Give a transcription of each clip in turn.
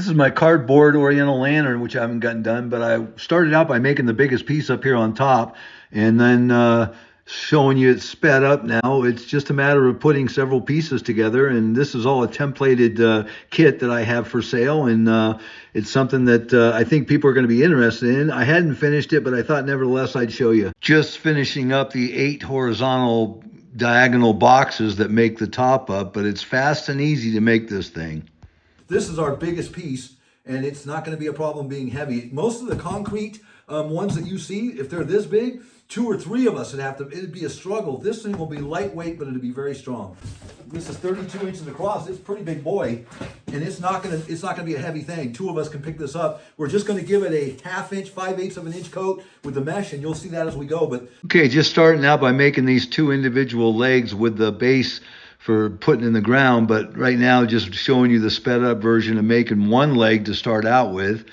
This is my cardboard Oriental lantern, which I haven't gotten done, but I started out by making the biggest piece up here on top and then showing you it's sped up now. It's just a matter of putting several pieces together, and this is all a templated kit that I have for sale, and it's something that I think people are going to be interested in. I hadn't finished it, but I thought nevertheless I'd show you. Just finishing up the 8 horizontal diagonal boxes that make the top up, but it's fast and easy to make this thing. This is our biggest piece, and it's not going to be a problem being heavy. Most of the concrete ones that you see, if they're this big, 2 or 3 of us would have to, it'd be a struggle. This thing will be lightweight, but it'll be very strong. This is 32 inches across. It's a pretty big boy, and it's not gonna be a heavy thing. 2 of us can pick this up. We're just gonna give it a 1/2 inch, 5/8 of an inch coat with the mesh, and you'll see that as we go. But okay, just starting out by making these 2 individual legs with the base for putting in the ground, but right now just showing you the sped up version of making 1 leg to start out with,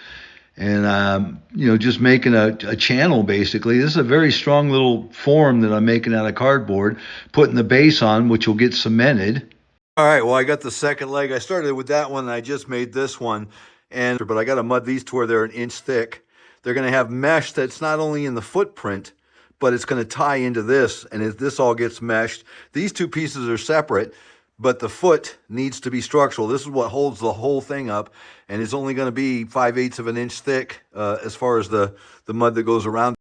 and just making a channel basically. This is a very strong little form that I'm making out of cardboard, putting the base on, which will get cemented. All right, well, I got the second leg. I started with that one and I just made this one, but I got to mud these to where they're 1 inch thick. They're going to have mesh that's not only in the footprint, but it's going to tie into this, and as this all gets meshed, these 2 pieces are separate, but the foot needs to be structural. This is what holds the whole thing up, and it's only going to be 5/8 of an inch thick as far as the mud that goes around.